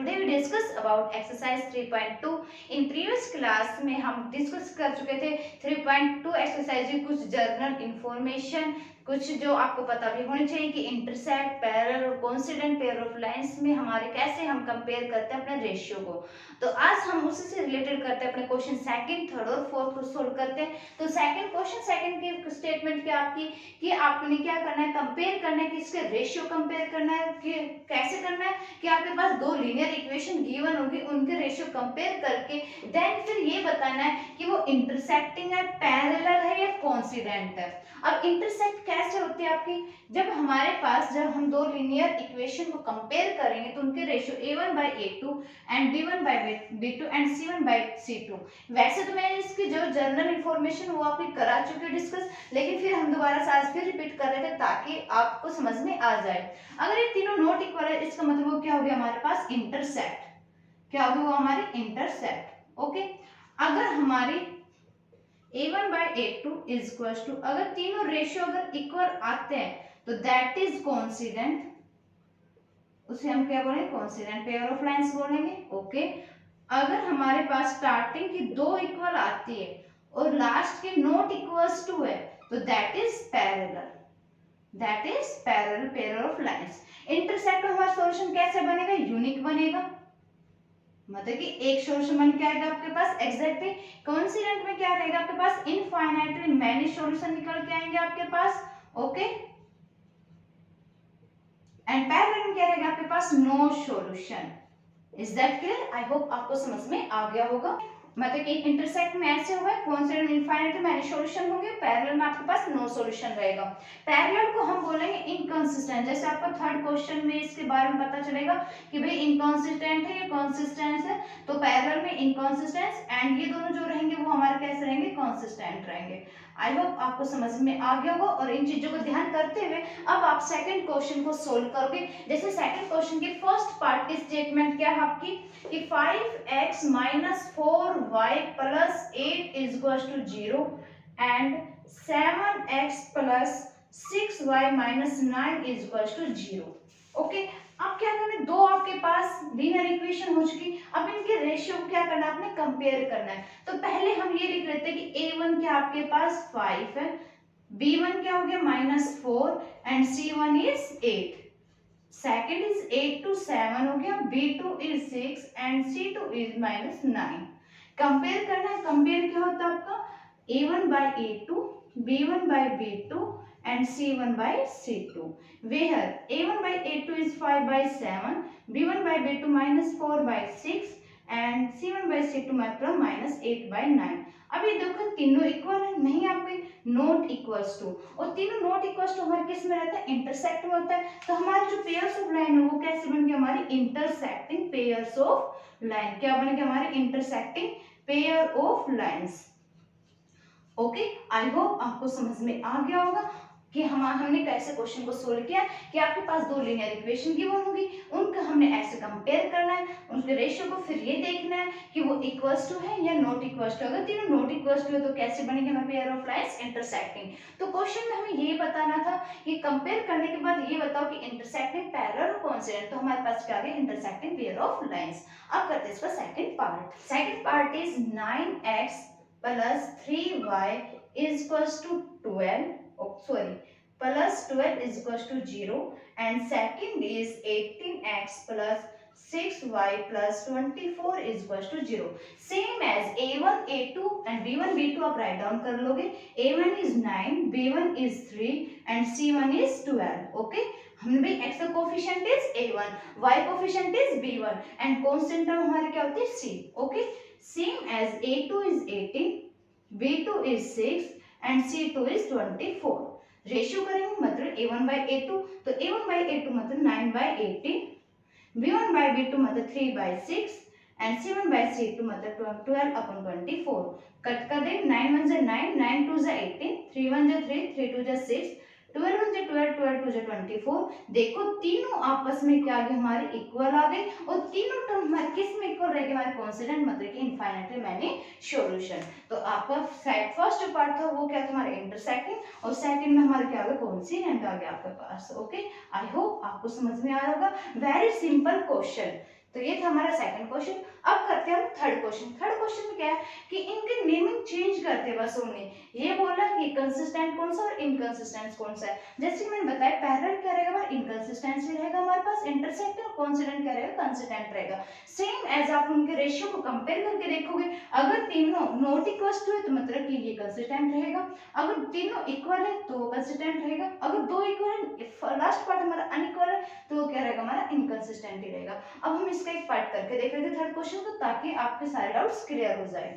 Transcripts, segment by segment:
today we discuss about exercise 3.2. In previous class में हम discuss कर चुके थे 3.2 एक्सरसाइज की कुछ जर्नल इंफॉर्मेशन, कुछ जो आपको पता भी होनी चाहिए कि इंटरसेक्ट, पैरेलल और कोइंसिडेंट पेयर ऑफ लाइंस में हमारे कैसे हम कंपेयर करते हैं अपने रेशियो को। तो आज हम उसी से रिलेटेड करते हैं अपने क्वेश्चन सेकंड, थर्ड और फोर्थ को सोल्व करते हैं। तो सेकंड क्वेश्चन, सेकंड की स्टेटमेंट क्या आपकी कि आपने क्या करना है, कंपेयर करना है कि इसके रेशियो कंपेयर करना है कि कैसे करना है कि आपके पास दो लीनियर इक्वेशन गिवन होगी, उनके रेशियो कंपेयर करके देन फिर ये बताना है कि वो इंटरसेक्टिंग है, पैरेलल है या कोइंसिडेंट है। अब इंटरसेक्ट कैसे होती है आपकी, जब हमारे पास जब हम दो लीनियर इक्वेशन को कंपेयर करेंगे तो उनके ratio a1/a2 and b1/b2 and c1/c2। वैसे तो मैं इसकी जो जर्नल इंफॉर्मेशन वो आपकी करा चुकी हूँ डिस्कस, लेकिन फिर हम दोबारा से आज फिर रिपीट कर रहे थे ताकि आपको समझ में आ जाए। अगर ये तीनों नॉट इक्वल है इसका मतलब वो क्या हो गया हमारे पास इंटरसेक्ट, क्या होगी वो हमारी इंटरसेक्ट। ओके, अगर हमारी a1/a2 इज इक्वल टू, अगर तीनों रेशियो अगर इक्वल आते हैं तो दैट इज कोइंसिडेंट, उसे हम क्या बोलेंगे कोइंसिडेंट पेयर ऑफ लाइंस बोलेंगे। ओके, अगर हमारे पास स्टार्टिंग की दो इक्वल आती है और लास्ट के नॉट इक्वल्स टू है तो that is parallel, that is parallel pair of lines. Intersect में हमारा सॉल्यूशन कैसे बनेगा, यूनिक बनेगा, मतलब कि एक सॉल्यूशन बन के आएगा आपके पास एग्जैक्टली। कोइंसिडेंट में क्या रहेगा आपके पास, इनफाइनाइटली मैनी सॉल्यूशन निकल के आएंगे आपके पास। ओके, एंड पैरेलल में क्या रहेगा आपके पास, no solution. Is that clear? I hope आपको समझ में आ गया होगा। मतलब कि इंटरसेक्ट में ऐसे होगा, कोइंसिडेंट में इनफाइनाइटली मैनी सॉल्यूशन होंगे, पैरेलल में आपके पास नो सॉल्यूशन रहेगा। पैरेलल को हम बोलेंगे इनकंसिस्टेंट, जैसे आपको थर्ड क्वेश्चन में इसके बारे में पता चलेगा कि भाई इनकंसिस्टेंट है या कंसिस्टेंट है, तो पैरेलल में इनकंसिस्टेंट एंड ये दोनों जो रहेंगे वो हमारे कैसे रहेंगे, कंसिस्टेंट रहेंगे। आई होप आपको समझ में आ गया होगा और इन चीजों को ध्यान करते हुए अब आप सेकंड क्वेश्चन को सोल्व करोगे। जैसे सेकंड क्वेश्चन की फर्स्ट पार्ट की स्टेटमेंट क्या है आपकी कि 5x - 4y + 8 = 0 and 7x + 6y - 9 = 0। Okay, अब क्या करना है, दो आपके पास लीनियर इक्वेशन हो चुकी, अब इनके रेशियो को क्या करना है, आपने कंपेयर करना है। तो पहले हम ये लिख लेते हैं कि a1 क्या आपके पास 5 है, b1 क्या हो गया -4 and c1 is 8, second is 8 to 7 हो गया, b2 is 6 and c2 is -9। Compare करना है, कंपेयर क्या होता है आपका a1/a2, b1/b2 and c1/c2, where a1/a2 is 5/7, b1/b2 -4/6 and c1/c2 मतलब -8/9। अब ये देखो तीनों इक्वल है, नहीं आपके नॉट इक्वल्स टू, और तीनों नॉट इक्वल्स टू हमारे किस में रहता है, इंटरसेक्ट में होता है। तो हमारे जो पेयर्स ऑफ लाइन है वो कैसे बन गए, हमारे इंटरसेक्टिंग पेयर्स ऑफ लाइन, क्या बनेंगे हमारे intersecting pair of lines. Okay, I hope आपको समझ में आ गया होगा कि हमने कैसे क्वेश्चन को सोल्व किया कि आपके पास दो लीनियर इक्वेशन गिवन होगी, उनका हमने ऐसे कंपेयर करना है, उनके रेशियो को फिर ये देखना है कि वो इक्वल्स टू है या नॉट इक्वल्स टू। अगर तीनों नॉट इक्वल्स टू है तो कैसे बनेंगे हमारे पेयर ऑफ लाइंस, इंटरसेक्टिंग। तो क्वेश्चन में हमें ये बताना था कि कंपेयर करने के बाद ये बताओ कि इंटरसेक्टिंग, पैरेलल और कोइंसिडेंट, तो हमारे पास क्या आ गया, इंटरसेक्टिंग पेयर ऑफ लाइंस। अब करते हैं इसका second part. Second part is 9x + 3y = 12, plus 12 is equals to 0 and second is 18x plus 6y plus 24 is equals to 0, same as a1 a2 and b1 b2 आप write down कर लोगे, a1 is 9, b1 is 3 and c1 is 12। Okay, हमने भी x का coefficient is a1, y coefficient is b1 and constant term हमारी क्या होती है c। Okay, same as a2 is 18, b2 is 6 and c2 is 24। Ratio करेंगे मतलब a1/a2, तो a1/a2 मतलब 9/18, b1/b2 मतलब 3/6 एंड c1/c2 मतलब 12/24। कट कर देंगे, 9 1 जा 9, 9 2 जा 18, 3 1 जा 3, 3 2 जा 6, 12 1 जा 12, 12 2 जा 24। देखो तीनों आपस में क्या आ गए, हमारे इक्वल आ गए और तीनों टर्म हमारे किस में इक्वल रहेंगे, हमारे कांस्टेंट मतलब कि इनफाइनाइटली मैनी सॉल्यूशन। तो आपका फर्स्ट जो पार्ट था वो क्या था, हमारे इंटरसेक्टिंग, और सेकंड में हमारे क्या आ गया, कोइंसिडेंट आ गया आपके पास। ओके, आई होप आपको समझ में आ रहा होगा। वेरी सिंपल क्वेश्चन तो ये था हमारा सेकंड क्वेश्चन। अब करते हैं हम थर्ड क्वेश्चन। थर्ड क्वेश्चन में क्या है कि इनके नेमिंग चेंज करते हैं बस उन्हें, ये बोला कि कंसिस्टेंट कौन सा और इनकंसिस्टेंट कौन सा है। जैसे कि मैंने बताया पैरेलल क्या रहेगा हमारा, इनकंसिस्टेंसी रहेगा हमारे पास, इंटरसेक्ट और कोइंसिडेंट क्या रहेगा, कंसिस्टेंट रहेगा। सेम एज आप उनके रेशियो को कंपेयर करके देखोगे, अगर तीनों नॉट इक्वल टू है तो मतलब कि ये कंसिस्टेंट रहेगा, अगर तीनों इक्वल है तो कंसिस्टेंट रहेगा, अगर दो इक्वल है, लास्ट पार्ट हमारा अनइक्वल है तो वो क्या रहेगा हमारा, इनकंसिस्टेंट ही रहेगा। अब हम इसका एक पार्ट करके देख लेते हैं थर्ड क्वेश्चन को, ताकि आपके सारे डाउट्स क्लियर हो जाए।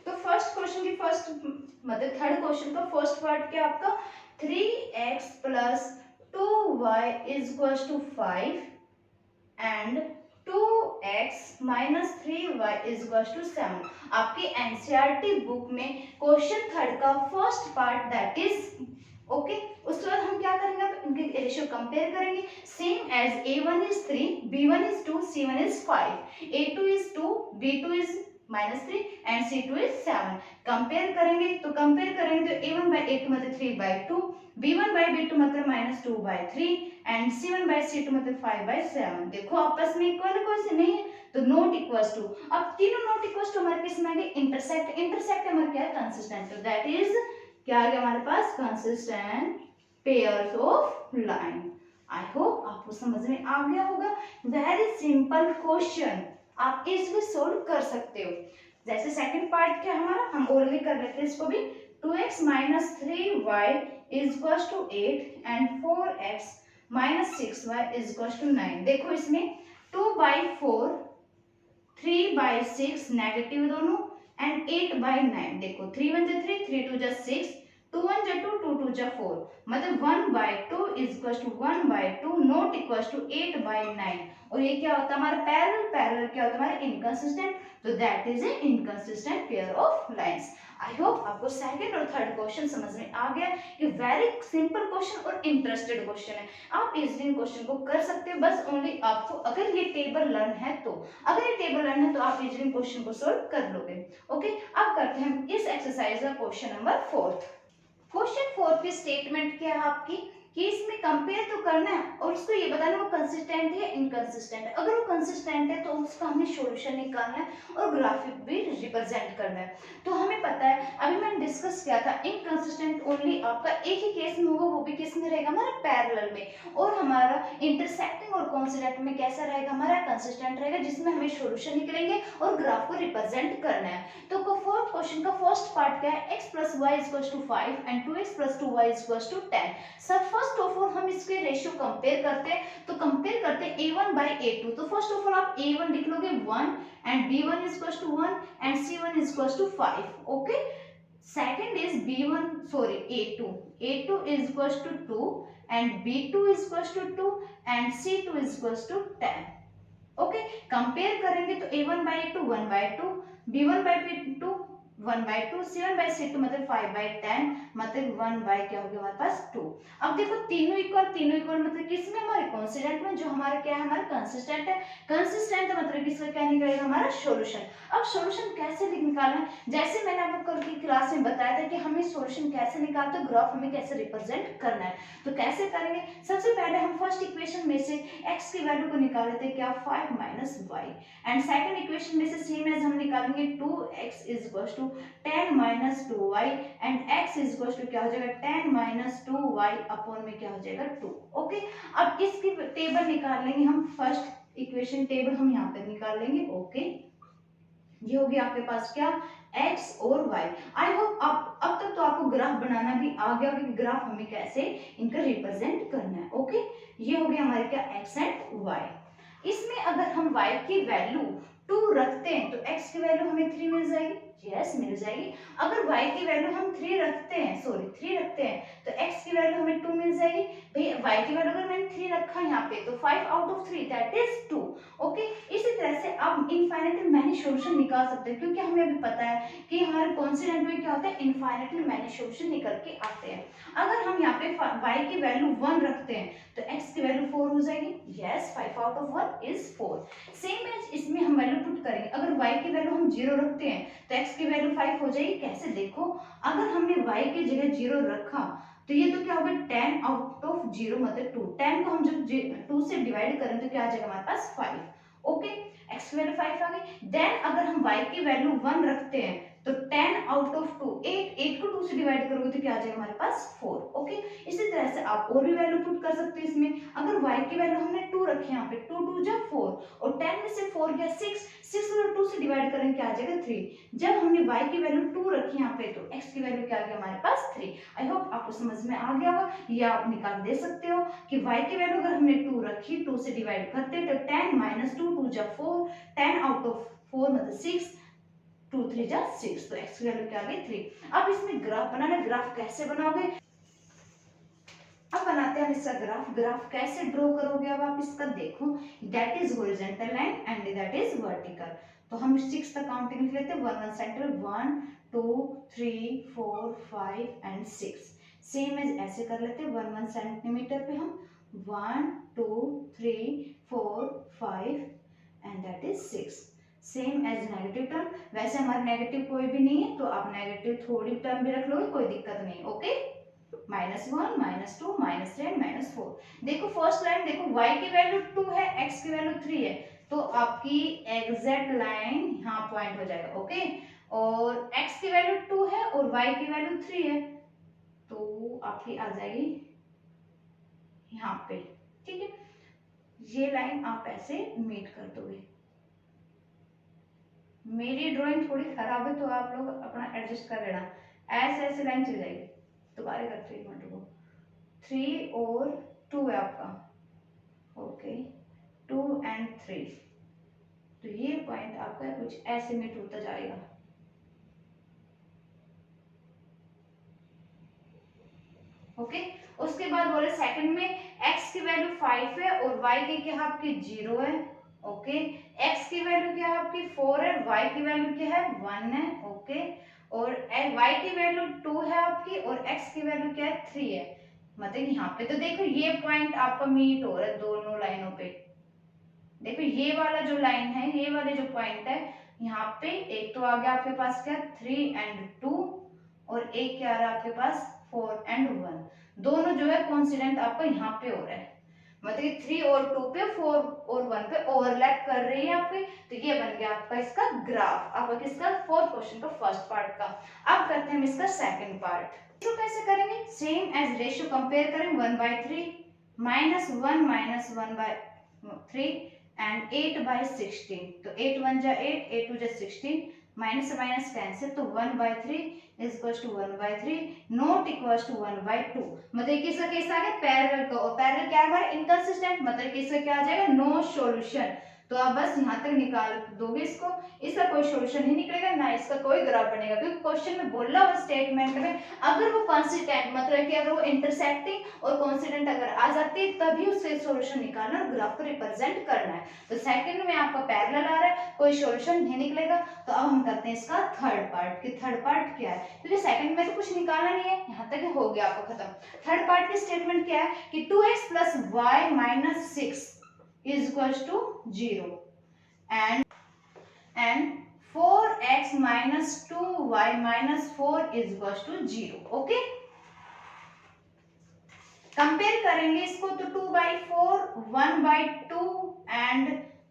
तो फर्स्ट क्वेश्चन की फर्स्ट मतलब थर्ड क्वेश्चन का फर्स्ट पार्ट क्या आपका, 3x plus 2y is equal to 5 and 2x minus 3y is equal to 7। आपकी एनसीईआरटी बुक में क्वेश्चन थर्ड का first part that is okay. उसके बाद हम क्या करेंगे, इनके रेशियो कंपेयर करेंगे, same as a1 is 3, b1 is 2, c1 is 5, a2 is 2, b2 is -3 and c2 is 7। Compare करेंगे तो a1 by a2 मतलब 3 by 2, b1 by b2 मतलब -2 by 3 and c1 by c2 मतलब 5 by 7। देखो आपस में equal है, कोई से नहीं है तो नॉट इक्वल्स टू। अब तीनों नॉट इक्वल्स टू हमारे किस में आएंगे, इंटरसेक्ट। इंटरसेक्ट हमारा क्या है, कंसिस्टेंट। तो दैट इज क्या आ गया हमारे पास, consistent pairs of line. I hope आपको समझ में आ गया होगा। वेरी सिंपल क्वेश्चन, आप इसको सोल्व कर सकते हो। जैसे सेकंड पार्ट क्या हमारा, हम ऑलरेडी कर लेते हैं इसको भी, 2x minus 3y is equal to 8 and 4x minus 6y is equal to 9। देखो इसमें 2/4, 3/6 नेगेटिव दोनों एंड 8/9। देखो 3 1 जा 3, 3 2 जा 6, 2 1 जा 2, 2 2 जा 4, मतलब 1/2 is equal to 1/2 not equal to 8/9। और ये क्या होता है हमारा पैरेलल। पैरेलल क्या होता है हमारा, इनकंसिस्टेंट। तो that is a inconsistent pair of lines. I hope आपको सेकंड और थर्ड क्वेश्चन समझ में आ गया। ये वेरी सिंपल क्वेश्चन और इंटरेस्टेड क्वेश्चन है, आप इजीली इन क्वेश्चन को कर सकते हो। बस ओनली आपको अगर ये टेबल लर्न है तो, अगर ये टेबल लर्न है तो आप इजीली क्वेश्चन को सोल्व कर लोगे। ओके, अब करते हैं इस एक्सरसाइज का क्वेश्चन नंबर 4। क्वेश्चन 4 की स्टेटमेंट क्या है आपकी, कि इसमें कंपेयर तो करना है और उसको ये बताना वो कंसिस्टेंट है इनकंसिस्टेंट है। अगर वो कंसिस्टेंट है तो उसका हमें सॉल्यूशन निकालना है और ग्राफिक भी रिप्रेजेंट करना है। तो हमें पता है, अभी मैंने डिस्कस किया था, इनकंसिस्टेंट ओनली आपका एक ही केस में होगा, वो भी किस में रहेगा हमारा पैरेलल में। और हमारा इंटरसेक्टिंग और कोइंसिडेंट में कैसा रहेगा हमारा, कंसिस्टेंट रहेगा, जिसमें हमें सॉल्यूशन निकलेंगे और ग्राफ को रिप्रेजेंट करना है। तो फोर्थ क्वेश्चन का फर्स्ट पार्ट क्या है, x plus y is equal to 5 and 2x plus 2y is equal to 10। सब फर्स्ट ऑफ ऑल हम इसके रेशियो कंपेयर करते हैं, तो कंपेयर करते हैं a1 by a2। तो फर्स्ट ऑफ ऑल आप a1 लिख लोगे 1 and b1 is equal to 1 and c1 is equal to 5। Okay, second is b1 sorry a2 is equals to 2 and b2 is equals to 2 and c2 is equals to 10। Okay, compare करेंगे तो a1 by a2 1 by 2, b1 by b2 1 by 2, c1 by c2 मतलब 5 by 10, मतलब 1 by क्या हो गया हमारे पास 2। अब देखो तीनों इक्वल मतलब किसमें, हमारे कोइंसिडेंट में, जो हमारा क्या है, हमारा कंसिस्टेंट है। कंसिस्टेंट है मतलब किसका क्या निकलेगा हमारा सॉल्यूशन। अब सॉल्यूशन कैसे निकालना है, जैसे मैंने आपको कल की क्लास में बताया था कि हमें सॉल्यूशन कैसे निकालते हैं, ग्राफ हमें कैसे रिप्रेजेंट करना है। तो कैसे करेंगे, सबसे पहले हम फर्स्ट इक्वेशन में से x की वैल्यू को निकाल लेते हैं, क्या 5 minus y, and second equation में से सेम एज हम निकालेंगे 2x is equal to 10 minus 2y and x is equal to क्या हो जाएगा 10 माइनस 2y अपॉन में क्या हो जाएगा 2। ओके, अब इसकी टेबल निकाल लेंगे हम, फर्स्ट इक्वेशन टेबल हम यहाँ पे निकाल लेंगे। ओके, ये हो गया आपके पास क्या, x और y। आई होप आप अब तक तो आपको ग्राफ बनाना भी आ गया कि ग्राफ हमें कैसे इनका रिप्रेजेंट करना है। ओके, ये हो गया हमारे क्या x एंड y। इसमें अगर हम y की वैल्यू 2 रखते हैं तो x की वैल्यू हमें 3 मिल जाएगी। यस मिल जाएगी। अगर y की वैल्यू हम 3 रखते हैं, सॉरी 3 रखते हैं, तो x की वैल्यू हमें 2 मिल जाएगी। भाई y की वैल्यू अगर मैंने 3 रखा यहाँ पे तो 5 out of 3 that is 2। Okay, इसी तरह से आप इनफाइनाइटली मैनी सॉल्यूशन निकाल सकते हैं, क्योंकि हमें अभी पता है कि हमारे कॉन्स्टेंट में क्या होता है, इनफाइनाइटली मैनी सॉल्यूशन निकल के आते हैं। अगर हम यहाँ पे y की वैल्यू 1 रखते हैं तो x की वैल्यू 4 हो जाएगी। Yes, 5 out of 1 is 4। Same as इसमें हम वैल्यू पुट करेंगे। अगर y की वैल्यू हम 0 रखते हैं तो x की वैल्यू 5 हो जाएगी। कैसे, देखो अगर हमने y की जगह 0 रखा तो ये तो क्या होगा, 10 आउट ऑफ 0 मतलब 2। 10 को हम जब 2 से डिवाइड करें तो क्या आ जाएगा हमारे पास 5। ओके, x की वैल्यू 5 आ गई। देन अगर हम y की वैल्यू 1 रखते हैं तो 10 आउट ऑफ 2, 8 को 2 से डिवाइड करोगे तो क्या आ जाएगा हमारे पास 4। ओके, इसी तरह से आप और भी वैल्यू पुट कर सकते हैं इसमें। अगर y की वैल्यू हमने 2 रखी यहाँ पे, 2 2 जा 4 और 10 में से 4 गया 6, 6 को 2 से डिवाइड करेंगे क्या आ जाएगा 3। जब हमने y की वैल्यू 2 रखी यहाँ पे तो x की वैल्यू क्या आ गया हमारे पास 3। आई होप आपको समझ में आ गया होगा। ये आप निकाल दे सकते हो कि y की वैल्यू अगर हमने 2 रखी, 2 से डिवाइड करते तो 10 - 2, 2 जा 4, 10 आउट ऑफ 4 मतलब 6, 2 3 जा 6, तो x की वैल्यू क्या आ गई 3। अब इसमें ग्राफ बनाना। ग्राफ कैसे बनाओगे, अब बनाते हैं हम इसका ग्राफ। ग्राफ कैसे ड्रॉ करोगे, अब आप इसका देखो, that is horizontal line and that is vertical. तो हम 6 तक काउंटिंग लिख लेते हैं। 1 1 सेंटर, 1 2 3 4 5 एंड 6। सेम एज ऐसे कर लेते हैं। 1 1 सेंटीमीटर पे हम 1 2 3 4 5 and that is 6। Same as negative term. वैसे हमारे नेगेटिव कोई भी नहीं है तो आप नेगेटिव थोड़ी टर्म भी रख लोगे, कोई दिक्कत नहीं। ओके, -1 -2 -3 -4। देखो फर्स्ट लाइन, देखो y की वैल्यू 2 है, x की वैल्यू 3 है, तो आपकी एग्जैक्ट लाइन यहाँ पॉइंट हो जाएगा। ओके, और x की वैल्यू 2 है और y की वैल्यू 3 है, तो आपकी आ जाएगी यहाँ पे। ठीक है, ये लाइन आप ऐसे मीट कर दोगे। मेरी ड्राइंग थोड़ी खराब है तो आप लोग अपना एडजस्ट कर लेना। ऐसे ऐसे लाइन चल जाएगी। दोबारा करते हैं, मिनट को 3 और 2 है आपका। ओके, 2 एंड 3, तो ये पॉइंट आपका कुछ ऐसे मीट होता जाएगा। ओके, उसके बाद बोले सेकंड में x की वैल्यू 5 है और y की क्या है आपकी 0 है। ओके, x की वैल्यू क्या है आपकी 4 है, y की वैल्यू क्या है 1 है। ओके, और y की वैल्यू 2 है आपकी और x की वैल्यू क्या है 3 है। मतलब यहाँ पे तो देखो ये पॉइंट आपका मीट हो रहा है दोनों लाइनों पे। देखो ये वाला जो लाइन है, ये वाले जो पॉइंट है यहाँ पे, एक तो आ गया आपके पास क्या 3 एंड 2 और एक क्या आ रहा है आपके पास 4 एंड 1। दोनों जो है कोइंसिडेंट आपका यहाँ पे हो रहा है, मतलब 3 और 2 पे 4 और 1 पे ओवरलैप कर रही है आपके। तो ये बन गया आपका इसका ग्राफ, आपका किसका, फोर्थ क्वेश्चन का फर्स्ट पार्ट का। अब करते हैं हम इसका सेकंड पार्ट। तो कैसे करेंगे, सेम एज रेशियो कंपेयर करें 1/3 -1 -1/3 एंड 8/16। तो 8 1 जा 8, 8 2 जा 16, माइनस से माइनस कैंसिल, तो 1/3 is equal to 1/3 not equal to 1/2। मतलब किसका केस आ गया, पैरेलल का। और पैरेलल क्या है हमारा, इनकंसिस्टेंट, मतलब किसका क्या आ जाएगा, नो सॉल्यूशन। तो आप बस यहाँ तक निकाल दोगे इसको, इसका कोई सॉल्यूशन नहीं निकलेगा, ना इसका कोई ग्राफ बनेगा, क्योंकि क्वेश्चन में बोला हुआ स्टेटमेंट में अगर वो कंसिस्टेंट मतलब कि अगर वो इंटरसेक्टिंग और कॉन्सिडेंट अगर आ जाती है तभी उससे सॉल्यूशन निकालना और ग्राफ को रिप्रेजेंट करना है। तो सेकंड में आपका पैरेलल आ रहा है, कोई सॉल्यूशन नहीं निकलेगा। तो अब हम करते हैं इसका थर्ड पार्ट कि थर्ड पार्ट क्या है, क्योंकि सेकंड में तो कुछ निकालना नहीं है, यहाँ तक हो गया आपका खत्म। थर्ड पार्ट की स्टेटमेंट क्या है कि 2x + y - 6 is equals to 0 and 4x - 2y - 4 is equals to 0। Okay, compare करेंगे इसको तो 2/4 1/2 एंड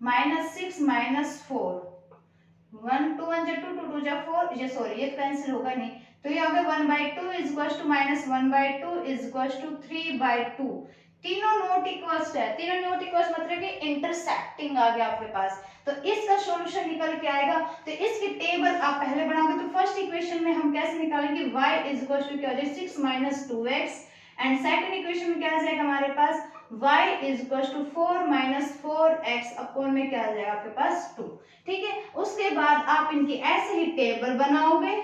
-6 - 4, 1 2 1 जा 2 2 2 जा 4, ये सॉरी ये कैंसिल होगा नहीं, तो ये हो गया 1/2 is equal to -1/2 is equal to 3/2। तीनों नॉट इक्वल्स है, तीनों नॉट इक्वल्स मतलब कि इंटरसेक्टिंग आ गया आपके पास। तो इसका सॉल्यूशन निकल के आएगा। तो इसकी टेबल आप पहले बनाओगे तो फर्स्ट इक्वेशन में हम कैसे निकालेंगे, y इज इक्वल टू क्या हो जाएगा 6 - 2x एंड सेकंड इक्वेशन में क्या आ जाएगा हमारे पास y is equal to 4 minus 4x upon में क्या आ जाएगा आपके पास 2। ठीक है, उसके बाद आप इनकी ऐसे ही टेबल बनाओगे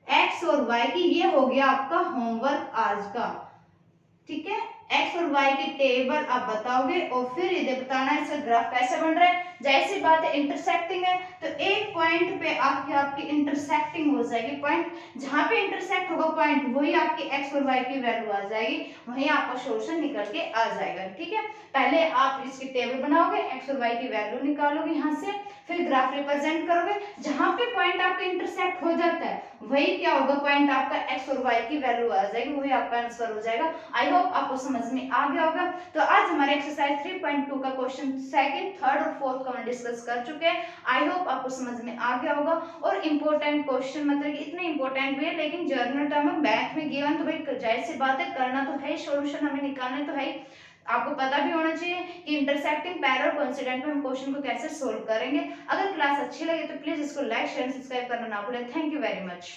x और y की। ये हो गया आपका होमवर्क आज का। ठीक है, x और y की टेबल आप बताओगे और फिर ये बताना है इसका ग्राफ कैसे बन रहा है। जैसी बात है इंटरसेक्टिंग है तो एक पॉइंट पे आपकी इंटरसेक्टिंग हो जाएगी। पॉइंट जहां पे इंटरसेक्ट होगा पॉइंट वही आपकी x और y की वैल्यू आ जाएगी, वहीं आपका सॉल्यूशन निकल के आ जाएगा। ठीक है, पहले आप इसकी टेबल बनाओगे, x और y की वैल्यू निकालोगे यहाँ से, फिर ग्राफ रिप्रेजेंट करोगे। जहां पे पॉइंट आपका इंटरसेक्ट हो जाता है वही क्या होगा, पॉइंट आपका x और y की वैल्यू आ जाएगी, वही आपका आंसर हो जाएगा। आई होप आपको समझ में आ गया होगा। तो आज हमारे एक्सरसाइज 3.2 का क्वेश्चन सेकंड, थर्ड और फोर्थ का हम डिस्कस कर चुके हैं। आई होप आपको समझ में आ गया होगा। और इंपॉर्टेंट क्वेश्चन मतलब कि इतने इंपॉर्टेंट भी है, लेकिन जर्नल टर्म में मैथ में गिवन तो भाई जाहिर सी बात है करना तो है, सॉल्यूशन हमें निकालने तो है। आपको पता भी होना चाहिए कि इंटरसेक्टिंग पैरेलल कोइंसिडेंट में हम क्वेश्चन को कैसे सोल्व करेंगे। अगर क्लास अच्छी लगे तो प्लीज इसको लाइक शेयर सब्सक्राइब करना ना भूलें। Thank you very much.